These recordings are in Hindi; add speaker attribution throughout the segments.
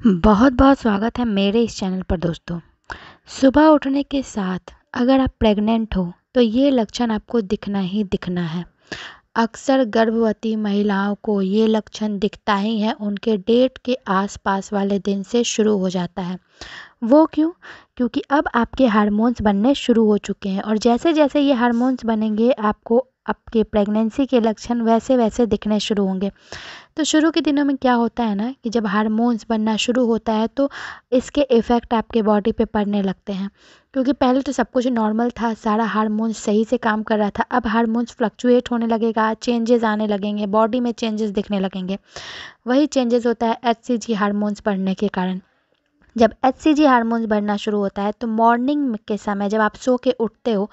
Speaker 1: बहुत बहुत स्वागत है मेरे इस चैनल पर दोस्तों। सुबह उठने के साथ अगर आप प्रेग्नेंट हो तो ये लक्षण आपको दिखना ही दिखना है। अक्सर गर्भवती महिलाओं को ये लक्षण दिखता ही है, उनके डेट के आसपास वाले दिन से शुरू हो जाता है। वो क्यों? क्योंकि अब आपके हार्मोन्स बनने शुरू हो चुके हैं और जैसे जैसे ये हार्मोन्स बनेंगे आपको आपके प्रेगनेंसी के लक्षण वैसे वैसे दिखने शुरू होंगे। तो शुरू के दिनों में क्या होता है ना कि जब हार्मोन्स बनना शुरू होता है तो इसके इफ़ेक्ट आपके बॉडी पे पड़ने लगते हैं, क्योंकि पहले तो सब कुछ नॉर्मल था, सारा हार्मोन्स सही से काम कर रहा था। अब हार्मोन्स फ्लक्चुएट होने लगेगा, चेंजेस आने लगेंगे, बॉडी में चेंजेस दिखने लगेंगे। वही चेंजेस होता है एचसीजी हार्मोन्स बढ़ने के कारण। जब एचसीजी हार्मोन्स बढ़ना शुरू होता है तो मॉर्निंग के समय जब आप सो के उठते हो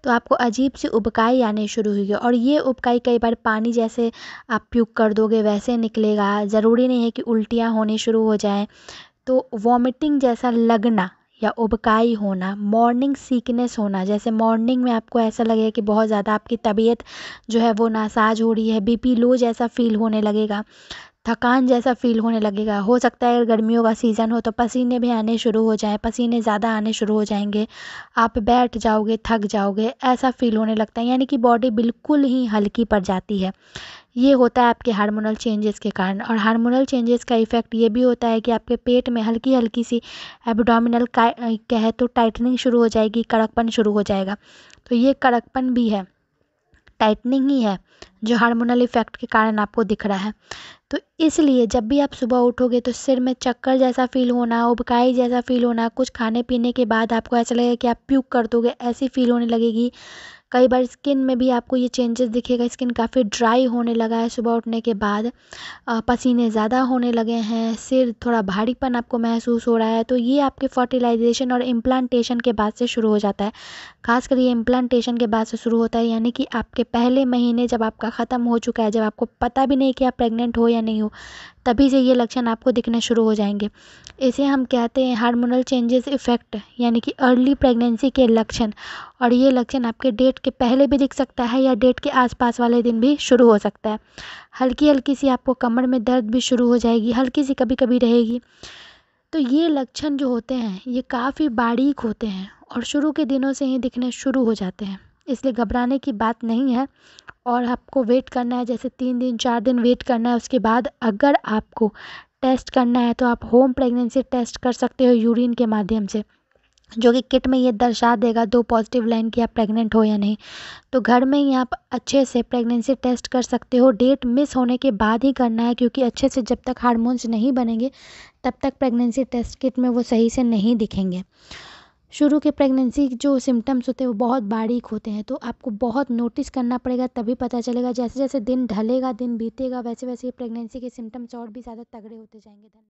Speaker 1: तो आपको अजीब सी उबकाई आनी शुरू हुई है, और ये उबकाई कई बार पानी जैसे आप प्यूक कर दोगे वैसे निकलेगा। ज़रूरी नहीं है कि उल्टियाँ होनी शुरू हो जाएं। तो वॉमिटिंग जैसा लगना या उबकाई होना, मॉर्निंग सीकनेस होना, जैसे मॉर्निंग में आपको ऐसा लगेगा कि बहुत ज़्यादा आपकी तबीयत जो है वो नासाज हो रही है, बीपी लो जैसा फील होने लगेगा, थकान जैसा फ़ील होने लगेगा। हो सकता है अगर गर्मियों का सीज़न हो तो पसीने भी आने शुरू हो जाएँ, पसीने ज़्यादा आने शुरू हो जाएँगे, आप बैठ जाओगे, थक जाओगे, ऐसा फ़ील होने लगता है, यानी कि बॉडी बिल्कुल ही हल्की पड़ जाती है। ये होता है आपके हार्मोनल चेंजेस के कारण। और हार्मोनल चेंजेस का इफ़ेक्ट ये भी होता है कि आपके पेट में हल्की-हल्की सी एब्डोमिनल कहे तो टाइटनिंग शुरू हो जाएगी, कड़कपन शुरू हो जाएगा। तो ये कड़कपन भी है, टाइटनिंग ही है, जो हार्मोनल इफ़ेक्ट के कारण आपको दिख रहा है। तो इसलिए जब भी आप सुबह उठोगे तो सिर में चक्कर जैसा फ़ील होना, उबकाई जैसा फ़ील होना, कुछ खाने पीने के बाद आपको ऐसा लगेगा कि आप प्यूक कर दोगे, ऐसी फ़ील होने लगेगी। कई बार स्किन में भी आपको ये चेंजेस दिखेगा, स्किन काफ़ी ड्राई होने लगा है सुबह उठने के बाद, पसीने ज़्यादा होने लगे हैं, सिर थोड़ा भारीपन आपको महसूस हो रहा है। तो ये आपके फर्टिलाइजेशन और इम्प्लांटेशन के बाद से शुरू हो जाता है। खासकर ये इम्प्लांटेशन के बाद से शुरू होता है, यानी कि आपके पहले महीने जब आपका ख़त्म हो चुका है, जब आपको पता भी नहीं कि आप प्रेग्नेंट हो या नहीं हो, तभी से ये लक्षण आपको दिखने शुरू हो जाएंगे। इसे हम कहते हैं हार्मोनल चेंजेस इफ़ेक्ट, यानी कि अर्ली प्रेगनेंसी के लक्षण। और ये लक्षण आपके डेट के पहले भी दिख सकता है या डेट के आसपास वाले दिन भी शुरू हो सकता है। हल्की हल्की सी आपको कमर में दर्द भी शुरू हो जाएगी, हल्की सी कभी कभी रहेगी। तो ये लक्षण जो होते हैं ये काफ़ी बारीक होते हैं और शुरू के दिनों से ही दिखने शुरू हो जाते हैं, इसलिए घबराने की बात नहीं है। और आपको वेट करना है, जैसे 3 दिन 4 दिन वेट करना है। उसके बाद अगर आपको टेस्ट करना है तो आप होम प्रेगनेंसी टेस्ट कर सकते हो यूरिन के माध्यम से, जो कि किट में ये दर्शा देगा 2 पॉजिटिव लाइन कि आप प्रेग्नेंट हो या नहीं। तो घर में ही आप अच्छे से प्रेगनेंसी टेस्ट कर सकते हो। डेट मिस होने के बाद ही करना है, क्योंकि अच्छे से जब तक हार्मोन्स नहीं बनेंगे तब तक प्रेगनेंसी टेस्ट किट में वो सही से नहीं दिखेंगे। शुरू के प्रेगनेंसी जो सिम्टम्स होते हैं वो बहुत बारीक होते हैं, तो आपको बहुत नोटिस करना पड़ेगा, तभी पता चलेगा। जैसे जैसे दिन ढलेगा, दिन बीतेगा, वैसे वैसे प्रेगनेंसी के सिम्टम्स और भी ज़्यादा तगड़े होते जाएंगे। धन्यवाद।